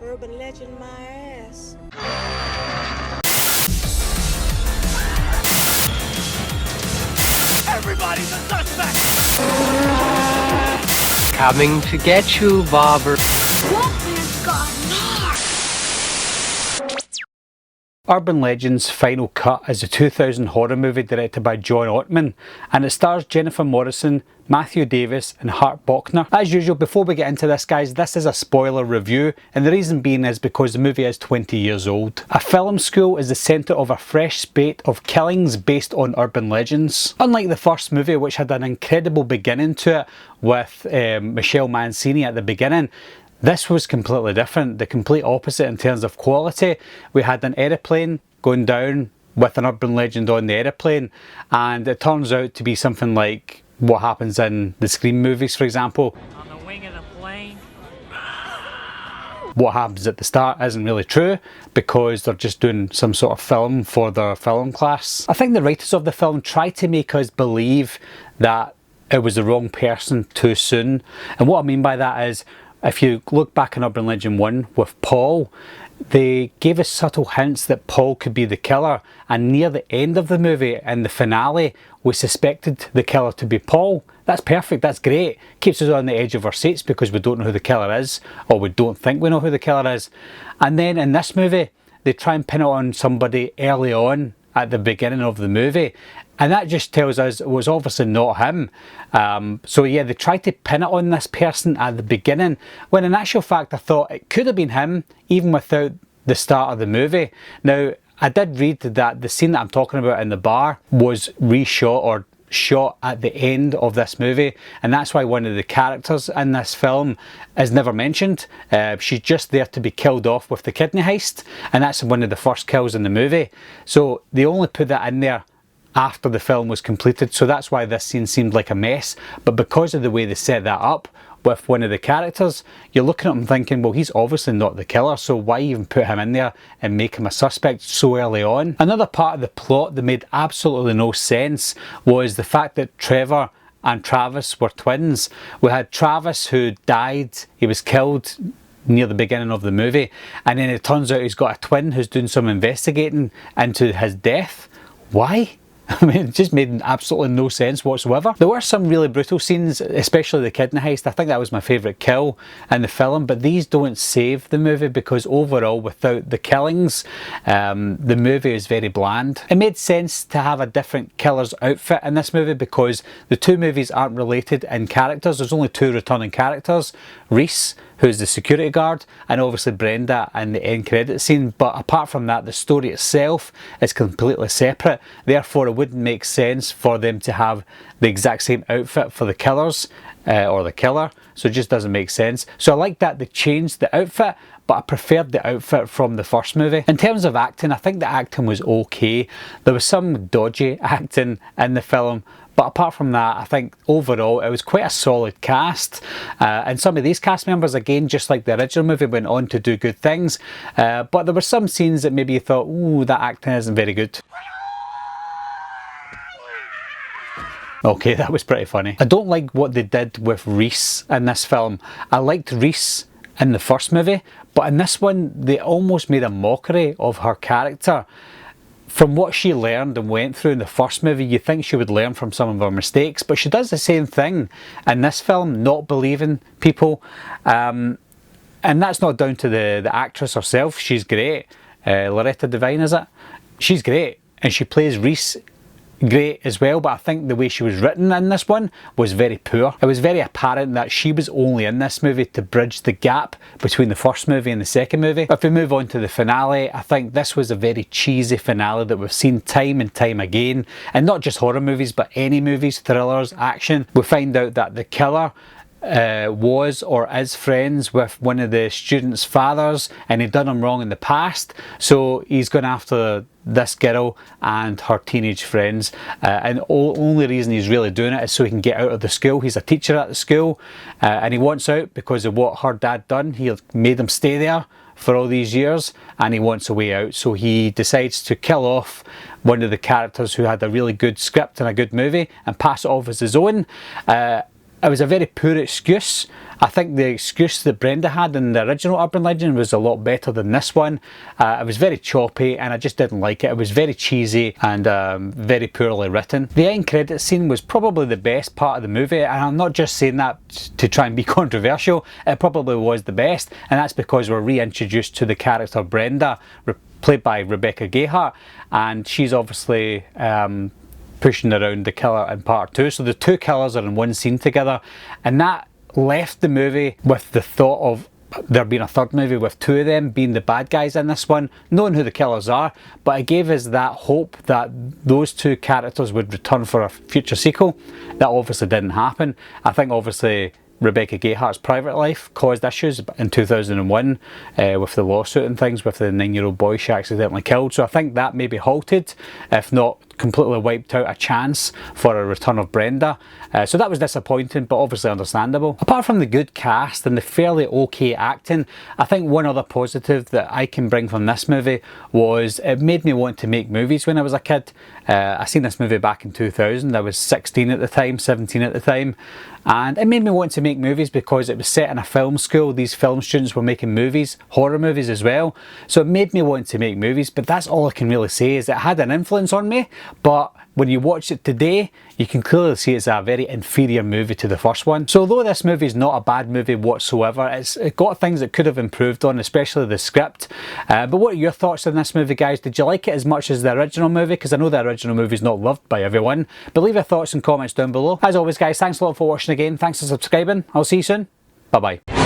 Urban legend my ass. Everybody's a suspect! Coming to get you, Bobber. Wolfman's got Nards! Urban Legend's final cut is a 2000 horror movie directed by John Ottman, and it stars Jennifer Morrison, Matthew Davis and Hart Bochner. As usual, before we get into this guys, this is a spoiler review, and the reason being is because the movie is 20 years old. A film school is the centre of a fresh spate of killings based on urban legends. Unlike the first movie, which had an incredible beginning to it with Michelle Mancini at the beginning, this was completely different, the complete opposite in terms of quality. We had an aeroplane going down with an urban legend on the aeroplane, and it turns out to be something like what happens in the Scream movies, for example. On the wing of the plane. What happens at the start isn't really true because they're just doing some sort of film for their film class. I think the writers of the film tried to make us believe that it was the wrong person too soon, and what I mean by that is, if you look back in Urban Legend 1 with Paul, they gave us subtle hints that Paul could be the killer, and near the end of the movie, in the finale, we suspected the killer to be Paul. That's perfect, that's great. Keeps us on the edge of our seats because we don't know who the killer is, or we don't think we know who the killer is. And then in this movie, they try and pin it on somebody early on at the beginning of the movie, and that just tells us it was obviously not him. So yeah, they tried to pin it on this person at the beginning, when in actual fact I thought it could have been him even without the start of the movie. Now, I did read that the scene that I'm talking about in the bar was reshot or shot at the end of this movie, and that's why one of the characters in this film is never mentioned. She's just there to be killed off with the kidney heist, and that's one of the first kills in the movie. So they only put that in there after the film was completed, so that's why this scene seemed like a mess. But because of the way they set that up with one of the characters, you're looking at him thinking, well, he's obviously not the killer, so why even put him in there and make him a suspect so early on? Another part of the plot that made absolutely no sense was the fact that Trevor and Travis were twins. We had Travis who died, he was killed near the beginning of the movie, and then it turns out he's got a twin who's doing some investigating into his death. Why? I mean, it just made absolutely no sense whatsoever. There were some really brutal scenes, especially the kidney heist. I think that was my favourite kill in the film, but these don't save the movie because overall, without the killings, the movie is very bland. It made sense to have a different killer's outfit in this movie because the two movies aren't related in characters. There's only two returning characters, Reese, who's the security guard, and obviously Brenda in the end credit scene, but apart from that, the story itself is completely separate. Therefore, it wouldn't make sense for them to have the exact same outfit for the killers or the killer, so it just doesn't make sense. So I like that they changed the outfit, but I preferred the outfit from the first movie. In terms of acting, I think the acting was okay. There was some dodgy acting in the film, but apart from that, I think overall it was quite a solid cast. And some of these cast members, again, just like the original movie, went on to do good things. But there were some scenes that maybe you thought, ooh, that acting isn't very good. Okay, that was pretty funny. I don't like what they did with Reese in this film. I liked Reese in the first movie, but in this one, they almost made a mockery of her character. From what she learned and went through in the first movie, you think she would learn from some of her mistakes, but she does the same thing in this film, not believing people. And that's not down to the actress herself. She's great. Loretta Devine, is it? She's great, and she plays Reese great as well, but I think the way she was written in this one was very poor. It was very apparent that she was only in this movie to bridge the gap between the first movie and the second movie. If we move on to the finale, I think this was a very cheesy finale that we've seen time and time again, and not just horror movies but any movies, thrillers, action. We find out that the killer was or is friends with one of the students' fathers, and he'd done him wrong in the past, so he's gone after this girl and her teenage friends, and the only reason he's really doing it is so he can get out of the school. He's a teacher at the school, and he wants out because of what her dad done. He made him stay there for all these years, and he wants a way out, so he decides to kill off one of the characters who had a really good script and a good movie and pass it off as his own. it was a very poor excuse. I think the excuse that Brenda had in the original Urban Legend was a lot better than this one. It was very choppy and I just didn't like it. It was very cheesy and very poorly written. The end credits scene was probably the best part of the movie, and I'm not just saying that to try and be controversial. It probably was the best, and that's because we're reintroduced to the character Brenda, played by Rebecca Gayheart, and she's obviously pushing around the killer in part 2. So the two killers are in one scene together, and that left the movie with the thought of there being a third movie with two of them being the bad guys in this one, knowing who the killers are, but it gave us that hope that those two characters would return for a future sequel. That obviously didn't happen. I think obviously Rebecca Gayheart's private life caused issues in 2001 with the lawsuit and things with the 9-year-old boy she accidentally killed, so I think that maybe halted, if not completely wiped out, a chance for a return of Brenda. So that was disappointing, but obviously understandable. Apart from the good cast and the fairly okay acting, I think one other positive that I can bring from this movie was it made me want to make movies when I was a kid. I seen this movie back in 2000, I was 16 at the time, 17 at the time, and it made me want to make movies because it was set in a film school. These film students were making movies, horror movies as well, so it made me want to make movies. But that's all I can really say, is it had an influence on me, but when you watch it today, you can clearly see it's a very inferior movie to the first one. So although this movie is not a bad movie whatsoever, it's got things it could have improved on, especially the script. But what are your thoughts on this movie, guys? Did you like it as much as the original movie? Because I know the original movie is not loved by everyone. But leave your thoughts and comments down below. As always, guys, thanks a lot for watching again. Thanks for subscribing. I'll see you soon. Bye bye.